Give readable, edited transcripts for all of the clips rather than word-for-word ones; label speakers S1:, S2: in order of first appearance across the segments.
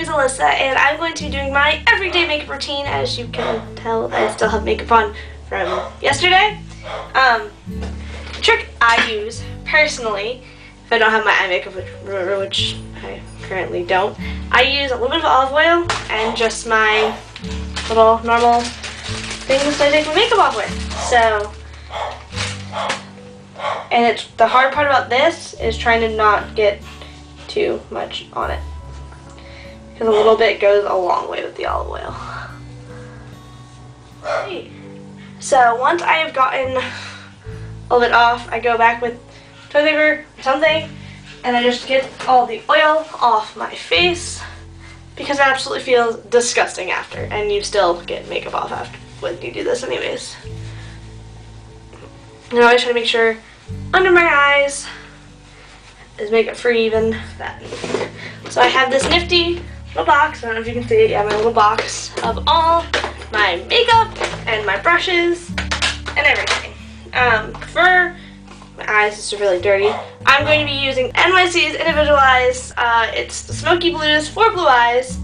S1: is Alyssa, and I'm going to be doing my everyday makeup routine. As you can tell, I still have makeup on from yesterday. The trick I use, personally, if I don't have my eye makeup, which I currently don't, I use a little bit of olive oil and just my little normal things I take my makeup off with. So, and the hard part about this is trying to not get too much on it, because a little bit goes a long way with the olive oil. So once I have gotten a little bit off, I go back with toilet paper or something, and I just get all the oil off my face, because it absolutely feels disgusting after, and you still get makeup off after when you do this anyways. And I always try to make sure under my eyes is makeup free, even that. So I have this nifty little box, I don't know if you can see it, yeah, my little box of all my makeup and my brushes and everything. For my eyes, this is really dirty, I'm going to be using NYC's IndividualEyes. It's the Smoky Blues for blue eyes.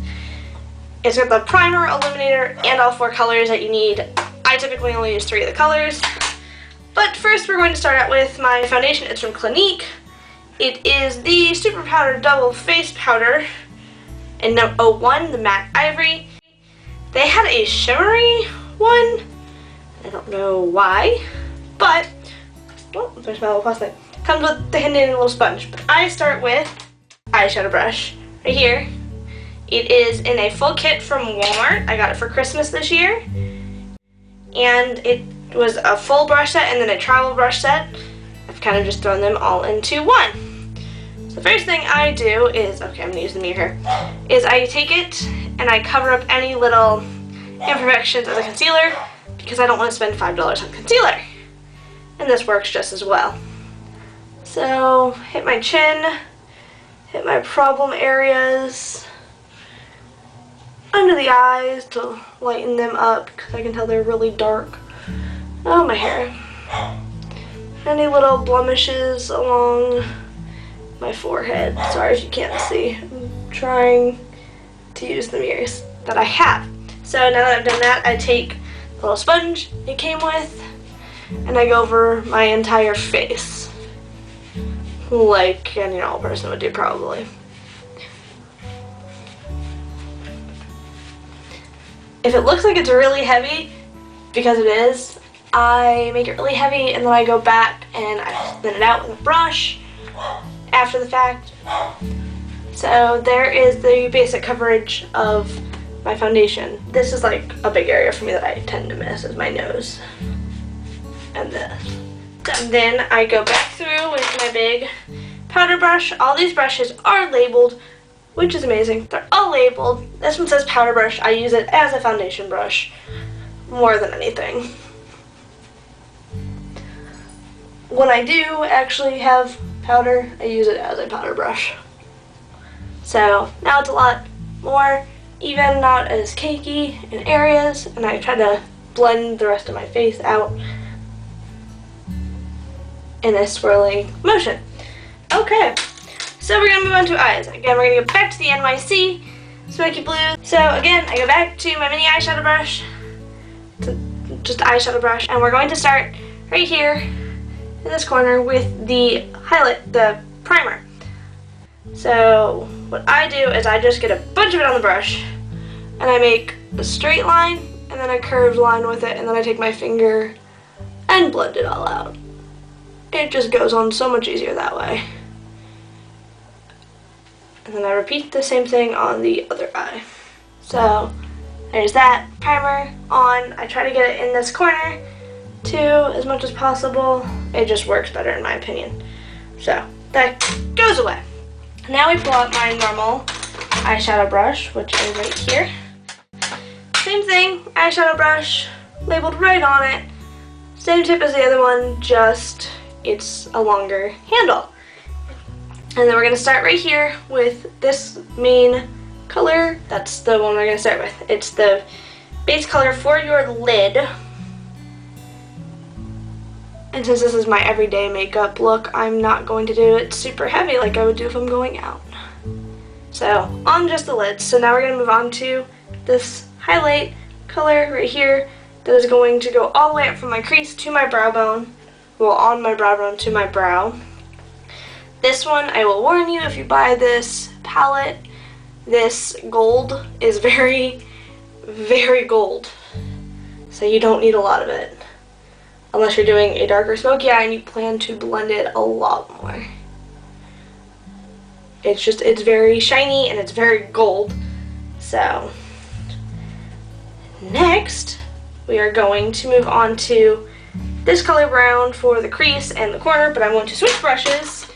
S1: It's got the primer, illuminator, and all 4 colors that you need. I typically only use 3 of the colors. But first we're going to start out with my foundation. It's from Clinique. It is the Super Powder Double Face Powder in No. 01, the Matte Ivory. They had a shimmery one. I don't know why, but, oh, there's my little plastic. Comes with the handy little sponge. But I start with eyeshadow brush right here. It is in a full kit from Walmart. I got it for Christmas this year. And it was a full brush set and then a travel brush set. I've kind of just thrown them all into one. So the first thing I do is, okay, I'm going to use the mirror here, is I take it and I cover up any little imperfections as a concealer, because I don't want to spend $5 on concealer. And this works just as well. So, hit my chin, hit my problem areas, under the eyes to lighten them up, because I can tell they're really dark. Oh, my hair. Any little blemishes along my forehead. Sorry if you can't see. I'm trying to use the mirrors that I have. So now that I've done that, I take the little sponge it came with, and I go over my entire face, like any normal person would do probably. If it looks like it's really heavy, because it is, I make it really heavy and then I go back and I thin it out with a brush after the fact. So there is the basic coverage of my foundation. This is like a big area for me that I tend to miss, is my nose and this. And then I go back through with my big powder brush. All these brushes are labeled, which is amazing. They're all labeled. This one says powder brush. I use it as a foundation brush more than anything. When I do actually have powder, I use it as a powder brush. So now it's a lot more even, not as cakey in areas, and I try to blend the rest of my face out in a swirling motion. Okay. So we're going to move on to eyes. Again, we're going to go back to the NYC Smoky Blue. So again, I go back to my mini eyeshadow brush, just the eyeshadow brush, and we're going to start right here in this corner with the highlight, the primer. So what I do is I just get a bunch of it on the brush, and I make a straight line, and then a curved line with it, and then I take my finger and blend it all out. It just goes on so much easier that way. And then I repeat the same thing on the other eye. So there's that primer on. I try to get it in this corner too as much as possible. It just works better in my opinion. So that goes away. Now we pull out my normal eyeshadow brush, which is right here. Same thing, eyeshadow brush, labeled right on it. Same tip as the other one, just it's a longer handle. And then we're going to start right here with this main color. That's the one we're going to start with. It's the base color for your lid. And since this is my everyday makeup look, I'm not going to do it super heavy like I would do if I'm going out. So on just the lids. So now we're going to move on to this highlight color right here that is going to go all the way up from my crease to my brow bone. Well, on my brow bone to my brow. This one, I will warn you, if you buy this palette, this gold is very, very gold. So you don't need a lot of it. Unless you're doing a darker smoky eye and you plan to blend it a lot more. It's very shiny and it's very gold. So next we are going to move on to this color brown for the crease and the corner, but I'm going to switch brushes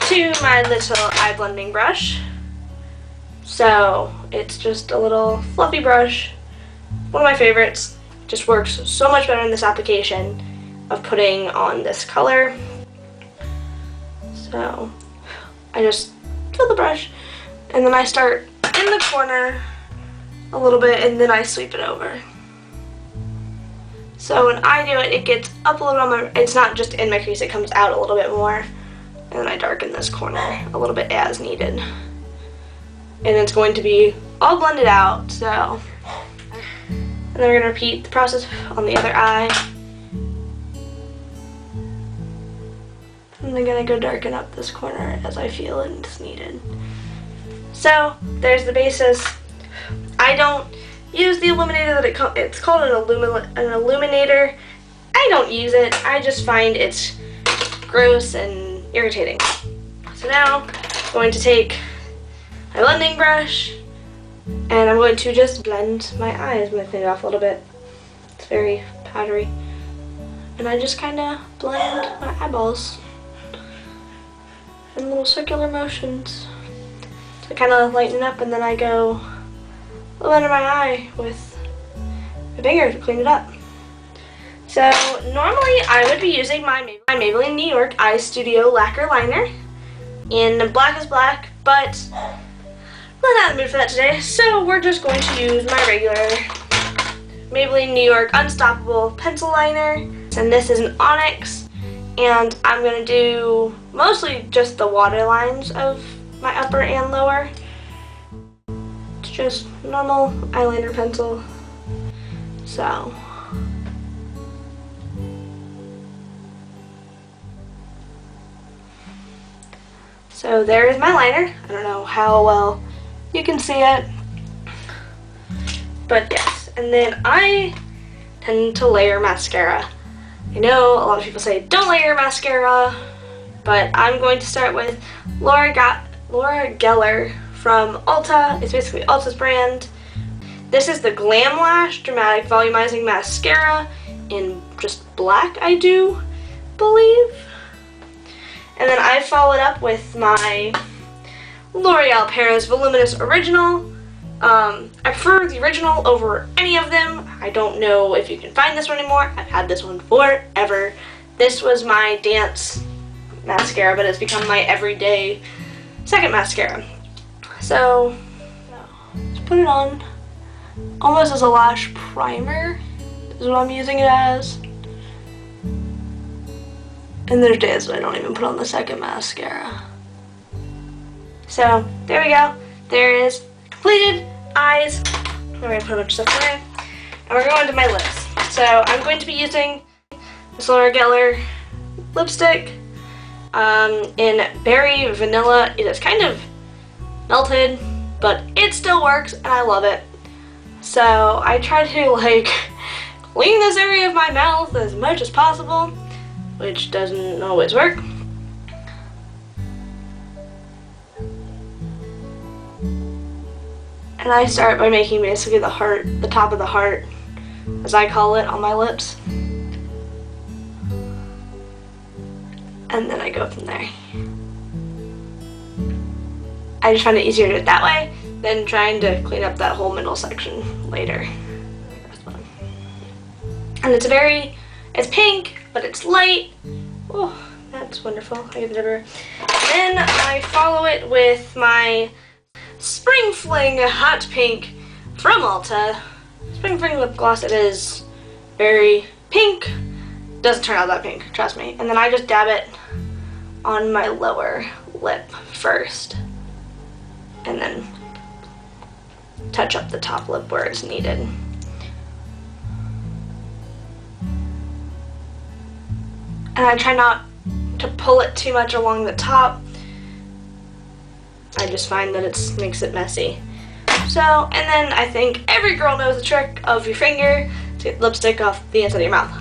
S1: to my little eye blending brush. So it's just a little fluffy brush, one of my favorites. Just works so much better in this application of putting on this color. So I just fill the brush and then I start in the corner a little bit and then I sweep it over. So when I do it, it gets up a little on my, it's not just in my crease, it comes out a little bit more. And then I darken this corner a little bit as needed. And it's going to be all blended out, so. And then we're going to repeat the process on the other eye. And I'm going to go darken up this corner as I feel it's needed. So there's the basis. I don't use the illuminator that it's called an illuminator. I don't use it. I just find it's gross and irritating. So now I'm going to take my blending brush and I'm going to just blend my eyes. I'm going to clean it off a little bit. It's very powdery. And I just kind of blend my eyeballs in little circular motions. So I kind of lighten it up and then I go a little under my eye with my finger to clean it up. So normally I would be using my Maybelline New York Eye Studio Lacquer Liner in Black is Black, but I'm not in the mood for that today, so we're just going to use my regular Maybelline New York Unstoppable Pencil Liner. And this is an Onyx, and I'm going to do mostly just the water lines of my upper and lower. It's just normal eyeliner pencil. So there is my liner. I don't know how well you can see it, but yes. And then I tend to layer mascara. I know a lot of people say don't layer mascara, but I'm going to start with Laura Geller from Ulta. It's basically Ulta's brand. This is the Glam Lash Dramatic Volumizing Mascara in just black, I do believe. And then I followed up with my L'Oreal Paris Voluminous Original. I prefer the original over any of them. I don't know if you can find this one anymore. I've had this one forever. This was my dance mascara, but it's become my everyday second mascara. So, let's put it on almost as a lash primer is what I'm using it as. And there's days that I don't even put on the second mascara. So, there we go. There is completed eyes. We're going to put a bunch of stuff in there. And we're going to my lips. So, I'm going to be using this Laura Geller lipstick in Berry Vanilla. It is kind of melted, but it still works, and I love it. So, I try to, like, clean this area of my mouth as much as possible, which doesn't always work. And I start by making basically the heart, the top of the heart, as I call it, on my lips. And then I go from there. I just find it easier to do it that way than trying to clean up that whole middle section later. And it's pink, but it's light. Oh, that's wonderful. I give it everywhere. Then I follow it with my Spring Fling Hot Pink from Ulta. Spring Fling lip gloss. It is very pink. Doesn't turn out that pink, trust me. And then I just dab it on my lower lip first. and then touch up the top lip where it's needed. And I try not to pull it too much along the top. I just find that it makes it messy. So, and then I think every girl knows the trick of your finger to get lipstick off the inside of your mouth.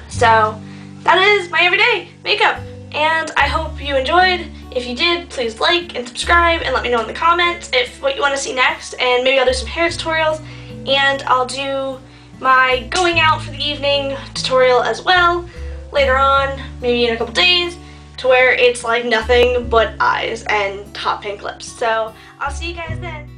S1: So, that is my everyday makeup, and I hope you enjoyed. If you did, please like and subscribe and let me know in the comments what you want to see next, and maybe I'll do some hair tutorials, and I'll do my going out for the evening tutorial as well later on, maybe in a couple days, to where it's like nothing but eyes and hot pink lips. So I'll see you guys then.